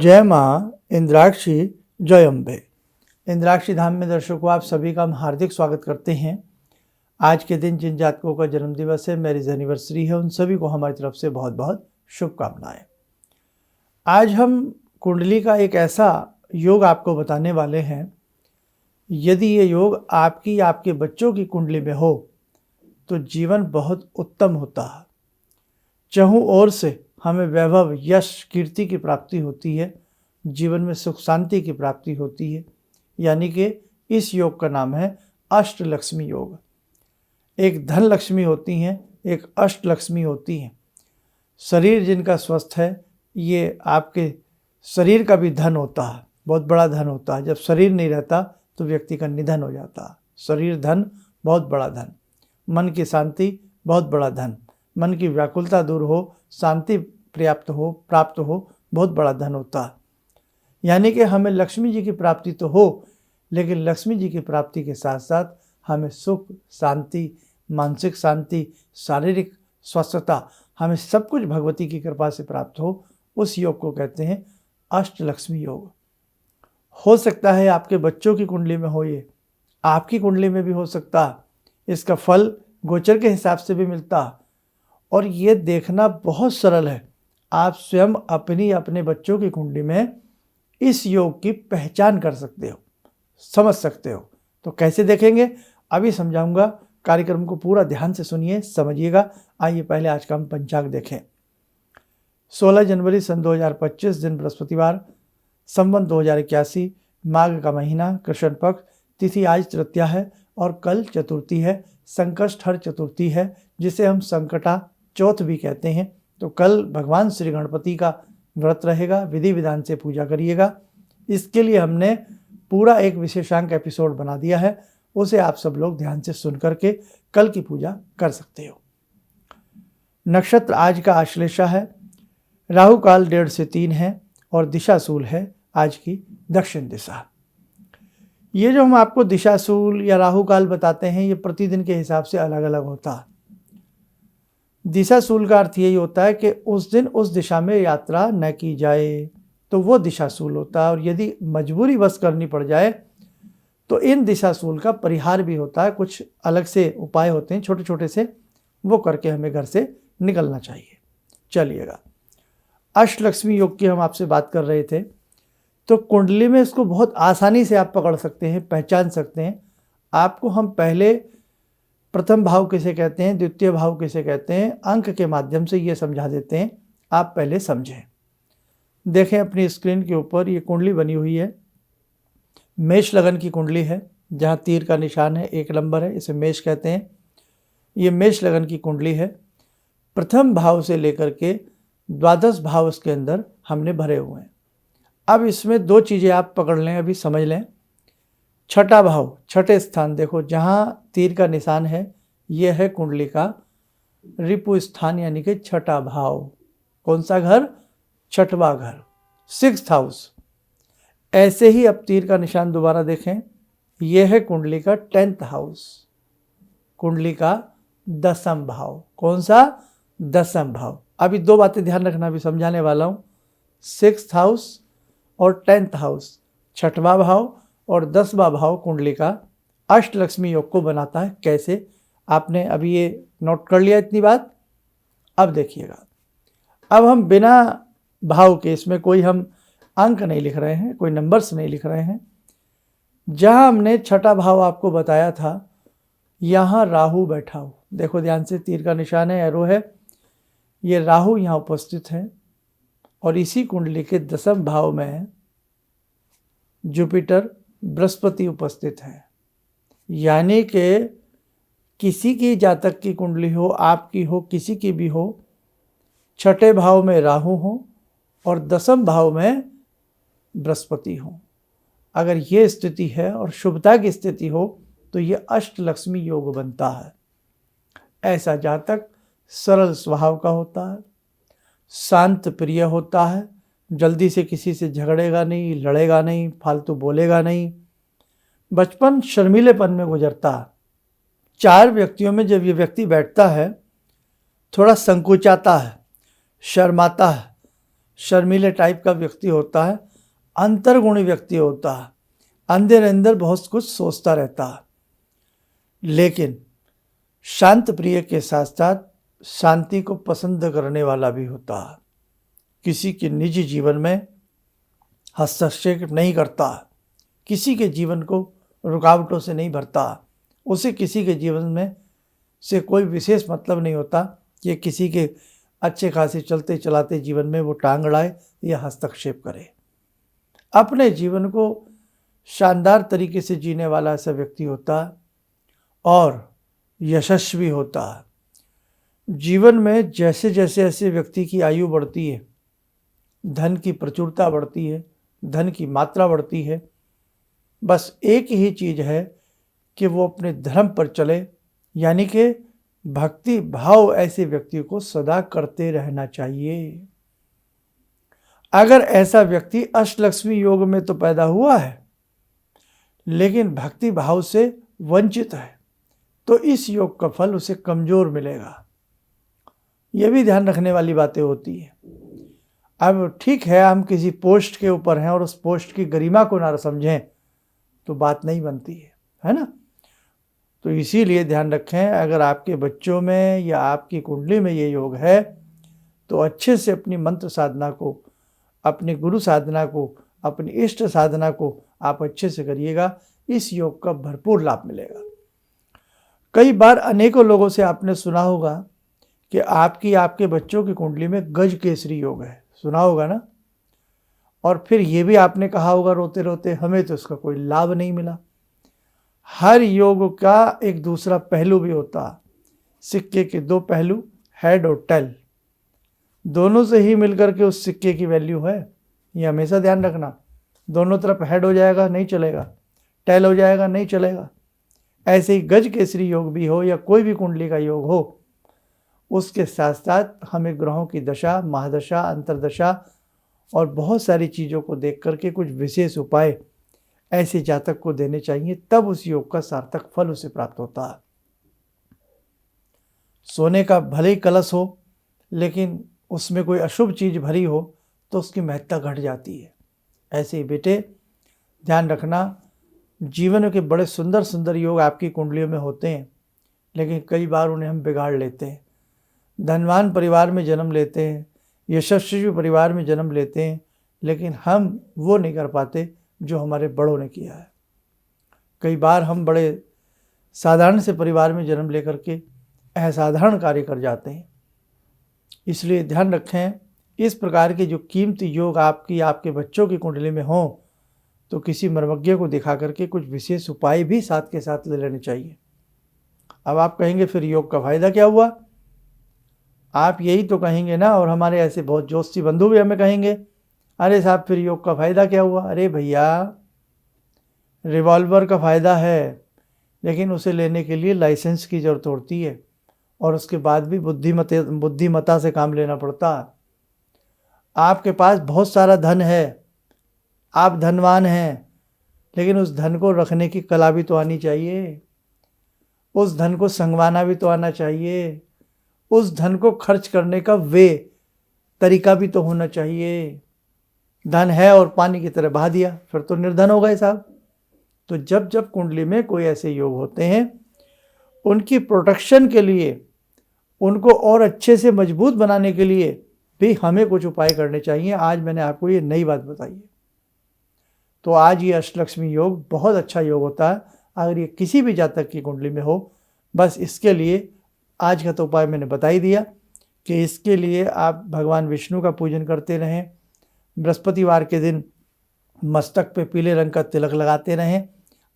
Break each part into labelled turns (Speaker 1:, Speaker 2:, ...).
Speaker 1: जय माँ इंद्राक्षी जय अम्बे। इंद्राक्षी धाम में दर्शकों आप सभी का हम हार्दिक स्वागत करते हैं। आज के दिन जिन जातकों का जन्मदिवस है, मैरिज एनिवर्सरी है, उन सभी को हमारी तरफ से बहुत बहुत शुभकामनाएं। आज हम कुंडली का एक ऐसा योग आपको बताने वाले हैं। यदि ये योग आपकी या आपके बच्चों की कुंडली में हो तो जीवन बहुत उत्तम होता है। चहुं ओर से हमें वैभव, यश, कीर्ति की प्राप्ति होती है, जीवन में सुख शांति की प्राप्ति होती है। यानी कि इस योग का नाम है अष्टलक्ष्मी योग। एक धन लक्ष्मी होती हैं, एक अष्टलक्ष्मी होती हैं। शरीर जिनका स्वस्थ है, ये आपके शरीर का भी धन होता है, बहुत बड़ा धन होता है। जब शरीर नहीं रहता तो व्यक्ति का निधन हो जाता है। शरीर धन, बहुत बड़ा धन। मन की शांति, बहुत बड़ा धन। मन की व्याकुलता दूर हो, शांति प्राप्त हो, बहुत बड़ा धन होता है। यानी कि हमें लक्ष्मी जी की प्राप्ति तो हो, लेकिन लक्ष्मी जी की प्राप्ति के साथ साथ हमें सुख, शांति, मानसिक शांति, शारीरिक स्वस्थता, हमें सब कुछ भगवती की कृपा से प्राप्त हो। उस योग को कहते हैं अष्टलक्ष्मी योग। हो सकता है आपके बच्चों की कुंडली में हो, ये आपकी कुंडली में भी हो सकता है। इसका फल गोचर के हिसाब से भी मिलता है और ये देखना बहुत सरल है। आप स्वयं अपने बच्चों की कुंडली में इस योग की पहचान कर सकते हो, समझ सकते हो। तो कैसे देखेंगे अभी समझाऊंगा। कार्यक्रम को पूरा ध्यान से सुनिए, समझिएगा। आइए पहले आज का हम पंचांग देखें। 16 जनवरी सन 2025, दिन बृहस्पतिवार, संवत 2081, माघ का महीना, कृष्ण पक्ष, तिथि आज तृतीया है और कल चतुर्थी है। संकष्टहर चतुर्थी है, जिसे हम संकटा चौथ भी कहते हैं। तो कल भगवान श्री गणपति का व्रत रहेगा, विधि विधान से पूजा करिएगा। इसके लिए हमने पूरा एक विशेषांक एपिसोड बना दिया है, उसे आप सब लोग ध्यान से सुन करके कल की पूजा कर सकते हो। नक्षत्र आज का आश्लेषा है, राहु काल 1:30 से 3 है और दिशाशूल है आज की दक्षिण दिशा। ये जो हम आपको दिशाशूल या राहु काल बताते हैं, ये प्रतिदिन के हिसाब से अलग अलग होता है। दिशाशूल का अर्थ यही होता है कि उस दिन उस दिशा में यात्रा न की जाए, तो वो दिशाशूल होता है। और यदि मजबूरी बस करनी पड़ जाए तो इन दिशाशूल का परिहार भी होता है। कुछ अलग से उपाय होते हैं, छोटे छोटे से, वो करके हमें घर से निकलना चाहिए। चलिएगा, अष्टलक्ष्मी योग की हम आपसे बात कर रहे थे। तो कुंडली में इसको बहुत आसानी से आप पकड़ सकते हैं, पहचान सकते हैं। आपको हम पहले प्रथम भाव किसे कहते हैं, द्वितीय भाव किसे कहते हैं, अंक के माध्यम से ये समझा देते हैं। आप पहले समझें। देखें अपनी स्क्रीन के ऊपर ये कुंडली बनी हुई है। मेष लगन की कुंडली है, जहाँ तीर का निशान है, 1 नंबर है, इसे मेष कहते हैं। ये मेष लगन की कुंडली है। प्रथम भाव से लेकर के द्वादश भाव इसके अंदर हमने भरे हुए हैं। अब इसमें 2 चीज़ें आप पकड़ लें, अभी समझ लें। छठा भाव, छठे स्थान, देखो जहाँ तीर का निशान है, ये है कुंडली का रिपु स्थान, यानी कि छठा भाव। कौन सा घर? छठवां घर, 6th हाउस। ऐसे ही अब तीर का निशान दोबारा देखें, यह है कुंडली का 10th हाउस, कुंडली का 10th भाव। कौन सा? 10th भाव। अभी 2 बातें ध्यान रखना, भी समझाने वाला हूँ। 6th हाउस और 10th हाउस, छठवां भाव और 10वां भाव कुंडली का अष्टलक्ष्मी योग को बनाता है। कैसे? आपने अभी ये नोट कर लिया इतनी बात। अब देखिएगा, अब हम बिना भाव के, इसमें कोई हम अंक नहीं लिख रहे हैं, कोई नंबर्स नहीं लिख रहे हैं। जहां हमने छठा भाव आपको बताया था, यहाँ राहु बैठा हो। देखो ध्यान से, तीर का निशान है, एरो है, ये राहु यहाँ उपस्थित है। और इसी कुंडली के 10वें भाव में जुपिटर, बृहस्पति उपस्थित है। यानी कि किसी की जातक की कुंडली हो, आपकी हो, किसी की भी हो, छठे भाव में राहु हो और 10वें भाव में बृहस्पति हो, अगर ये स्थिति है और शुभता की स्थिति हो, तो ये अष्टलक्ष्मी योग बनता है। ऐसा जातक सरल स्वभाव का होता है, शांत प्रिय होता है, जल्दी से किसी से झगड़ेगा नहीं, लड़ेगा नहीं, फालतू बोलेगा नहीं। बचपन शर्मीलेपन में गुजरता है। 4 व्यक्तियों में जब ये व्यक्ति बैठता है, थोड़ा संकोचाता है, शर्माता है, शर्मीले टाइप का व्यक्ति होता है, अंतर्गुणी व्यक्ति होता है, अंदर अंदर बहुत कुछ सोचता रहता है, लेकिन शांत प्रिय के साथ साथ शांति को पसंद करने वाला भी होता है। किसी के निजी जीवन में हस्तक्षेप नहीं करता, किसी के जीवन को रुकावटों से नहीं भरता, उसे किसी के जीवन में से कोई विशेष मतलब नहीं होता कि किसी के अच्छे खासे चलते चलाते जीवन में वो टांग अड़ाए या हस्तक्षेप करे। अपने जीवन को शानदार तरीके से जीने वाला ऐसा व्यक्ति होता है और यशस्वी होता है। जीवन में जैसे जैसे ऐसे व्यक्ति की आयु बढ़ती है, धन की प्रचुरता बढ़ती है, धन की मात्रा बढ़ती है, बस एक ही चीज़ है कि वो अपने धर्म पर चले, यानी कि भक्ति भाव ऐसे व्यक्ति को सदा करते रहना चाहिए। अगर ऐसा व्यक्ति अष्टलक्ष्मी योग में तो पैदा हुआ है लेकिन भक्ति भाव से वंचित है तो इस योग का फल उसे कमज़ोर मिलेगा। यह भी ध्यान रखने वाली बातें होती हैं। अब ठीक है, हम किसी पोस्ट के ऊपर हैं और उस पोस्ट की गरिमा को ना समझें तो बात नहीं बनती है ना। तो इसीलिए ध्यान रखें, अगर आपके बच्चों में या आपकी कुंडली में ये योग है तो अच्छे से अपनी मंत्र साधना को, अपनी गुरु साधना को, अपनी इष्ट साधना को आप अच्छे से करिएगा। इस योग का भरपूर लाभ मिलेगा। कई बार अनेकों लोगों से आपने सुना होगा कि आपके बच्चों की कुंडली में गज केसरी योग है, सुना होगा ना। और फिर ये भी आपने कहा होगा रोते रोते, हमें तो इसका कोई लाभ नहीं मिला। हर योग का एक दूसरा पहलू भी होता है। सिक्के के दो पहलू, हेड और टेल, दोनों से ही मिलकर के उस सिक्के की वैल्यू है। ये हमेशा ध्यान रखना। दोनों तरफ हेड हो जाएगा नहीं चलेगा, टेल हो जाएगा नहीं चलेगा। ऐसे ही गज केसरी योग भी हो या कोई भी कुंडली का योग हो, उसके साथ साथ हमें ग्रहों की दशा, महादशा, अंतरदशा और बहुत सारी चीज़ों को देख करके कुछ विशेष उपाय ऐसे जातक को देने चाहिए, तब उस योग का सार्थक फल उसे प्राप्त होता है। सोने का भले ही कलश हो लेकिन उसमें कोई अशुभ चीज़ भरी हो तो उसकी महत्ता घट जाती है। ऐसे ही बेटे ध्यान रखना, जीवन के बड़े सुंदर सुंदर योग आपकी कुंडलियों में होते हैं लेकिन कई बार उन्हें हम बिगाड़ लेते हैं। धनवान परिवार में जन्म लेते हैं, यशस्वी परिवार में जन्म लेते हैं, लेकिन हम वो नहीं कर पाते जो हमारे बड़ों ने किया है। कई बार हम बड़े साधारण से परिवार में जन्म लेकर के असाधारण कार्य कर जाते हैं। इसलिए ध्यान रखें, इस प्रकार के जो कीमती योग आपके बच्चों की कुंडली में हों तो किसी मर्मज्ञ को दिखा करके कुछ विशेष उपाय भी साथ के साथ ले लेने चाहिए। अब आप कहेंगे फिर योग का फ़ायदा क्या हुआ? आप यही तो कहेंगे ना, और हमारे ऐसे बहुत जोशी बंधु भी हमें कहेंगे, अरे साहब फिर योग का फ़ायदा क्या हुआ? अरे भैया, रिवॉल्वर का फ़ायदा है लेकिन उसे लेने के लिए लाइसेंस की ज़रूरत होती है और उसके बाद भी बुद्धिमत्ता से काम लेना पड़ता है। आपके पास बहुत सारा धन है, आप धनवान हैं, लेकिन उस धन को रखने की कला भी तो आनी चाहिए, उस धन को संगवाना भी तो आना चाहिए, उस धन को खर्च करने का तरीका भी तो होना चाहिए। धन है और पानी की तरह बहा दिया फिर तो निर्धन हो गए साहब। तो जब जब कुंडली में कोई ऐसे योग होते हैं, उनकी प्रोटेक्शन के लिए, उनको और अच्छे से मजबूत बनाने के लिए भी हमें कुछ उपाय करने चाहिए। आज मैंने आपको ये नई बात बताई है। तो आज ये अष्टलक्ष्मी योग बहुत अच्छा योग होता है अगर ये किसी भी जातक की कुंडली में हो। बस इसके लिए आज का तो उपाय मैंने बता ही दिया कि इसके लिए आप भगवान विष्णु का पूजन करते रहें, बृहस्पतिवार के दिन मस्तक पे पीले रंग का तिलक लगाते रहें,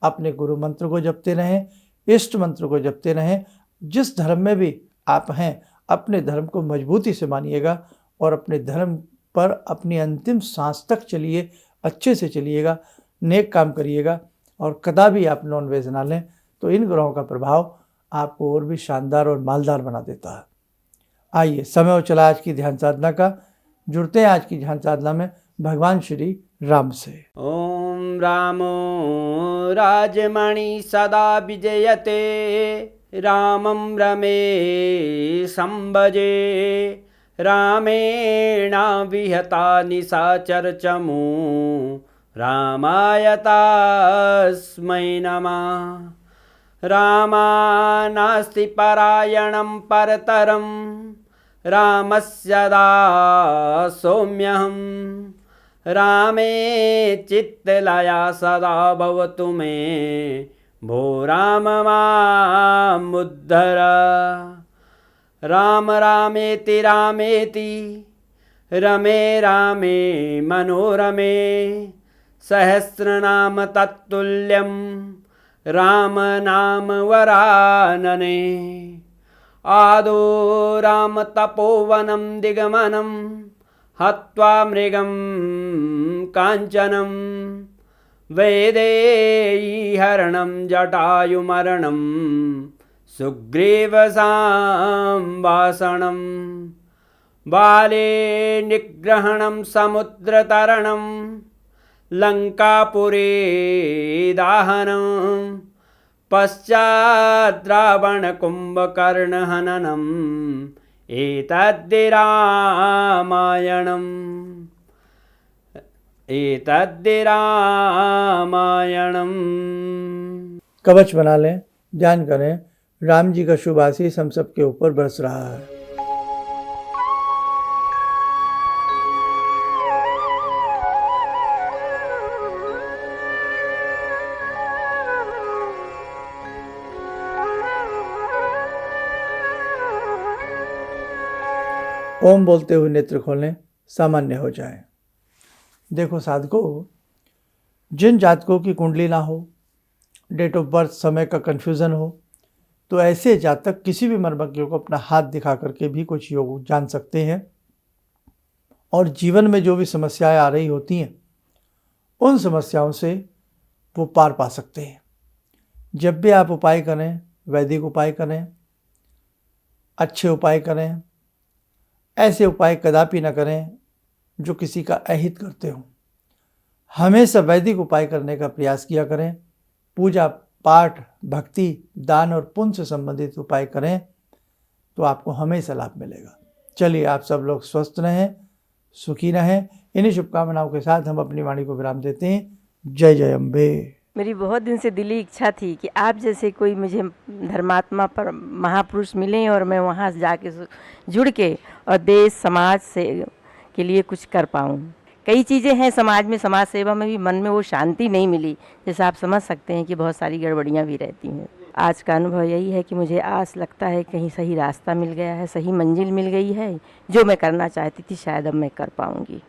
Speaker 1: अपने गुरु मंत्र को जपते रहें, इष्ट मंत्र को जपते रहें। जिस धर्म में भी आप हैं अपने धर्म को मजबूती से मानिएगा और अपने धर्म पर अपनी अंतिम सांस तक चलिए, अच्छे से चलिएगा, नेक काम करिएगा और कदापि आप नॉनवेज ना लें। तो इन ग्रहों का प्रभाव आपको और भी शानदार और मालदार बना देता है। आइए, समय हो चला आज की ध्यान साधना का। जुड़ते हैं आज की ध्यान साधना में भगवान श्री राम से।
Speaker 2: ओम रामो राजमणि सदा विजयते, रामं रमे संभजे, रामेण विहता निशाचरचमू रामाय तस्मै नमः। रामानास्ति परायणं परतरं रामस्य दासोऽम्यहम्। रामे चित्तलया सदा भवतु मे भो राम मामुद्धर। राम रामेति रामेति रमे रामे मनोरमे सहस्रनाम तत्तुल्यं राम नाम वरानने। आदो राम तपोवनं दिगमनं हत्वा मृगं काञ्चनं वैदेहीहरणं जटायुमरणं सुग्रीवसंभाषणं बाले निग्रहणं समुद्रतरणं लङ्कापुरे दाहनं पश्चात् रावणकुम्भकर्णहननम् एतद्धि रामायणम्।
Speaker 1: कवच बना लें, ध्यान करें, राम जी का शुभ आशीष हम सबके ऊपर बरस रहा है। ओम बोलते हुए नेत्र खोलें, सामान्य हो जाए। देखो साधकों, जिन जातकों की कुंडली ना हो, डेट ऑफ बर्थ समय का कन्फ्यूज़न हो, तो ऐसे जातक किसी भी मर्मज्ञ को अपना हाथ दिखा करके भी कुछ योग जान सकते हैं और जीवन में जो भी समस्याएं आ रही होती हैं उन समस्याओं से वो पार पा सकते हैं। जब भी आप उपाय करें, वैदिक उपाय करें, अच्छे उपाय करें, ऐसे उपाय कदापि न करें जो किसी का अहित करते हों। हमेशा वैदिक उपाय करने का प्रयास किया करें। पूजा पाठ, भक्ति, दान और पुण्य से संबंधित उपाय करें तो आपको हमेशा लाभ मिलेगा। चलिए, आप सब लोग स्वस्थ रहें, सुखी रहें। इन्हीं शुभकामनाओं के साथ हम अपनी वाणी को विराम देते हैं। जय जय अम्बे।
Speaker 3: मेरी बहुत दिन से दिली इच्छा थी कि आप जैसे कोई मुझे धर्मात्मा पर महापुरुष मिलें और मैं वहाँ जाके जुड़ के और देश समाज से के लिए कुछ कर पाऊँ। कई चीज़ें हैं समाज में, समाज सेवा में भी मन में वो शांति नहीं मिली। जैसे आप समझ सकते हैं कि बहुत सारी गड़बड़ियाँ भी रहती हैं। आज का अनुभव यही है कि मुझे आस लगता है कहीं सही रास्ता मिल गया है, सही मंजिल मिल गई है। जो मैं करना चाहती थी शायद अब मैं कर पाऊँगी।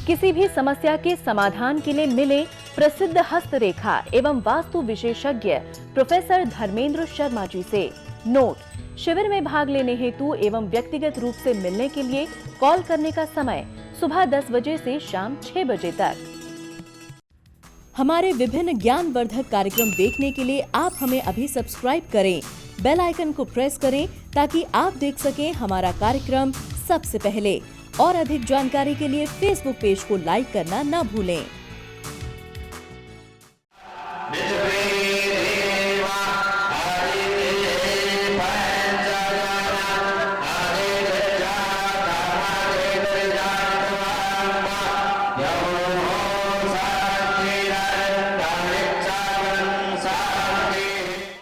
Speaker 4: किसी भी समस्या के समाधान के लिए मिले प्रसिद्ध हस्तरेखा एवं वास्तु विशेषज्ञ प्रोफेसर धर्मेंद्र शर्मा जी से। नोट: शिविर में भाग लेने हेतु एवं व्यक्तिगत रूप से मिलने के लिए कॉल करने का समय सुबह 10 बजे से शाम 6 बजे तक। हमारे विभिन्न ज्ञानवर्धक कार्यक्रम देखने के लिए आप हमें अभी सब्सक्राइब करें, बेल आइकन को प्रेस करें ताकि आप देख सकें हमारा कार्यक्रम सबसे पहले। और अधिक जानकारी के लिए फेसबुक पेज को लाइक करना न भूलें।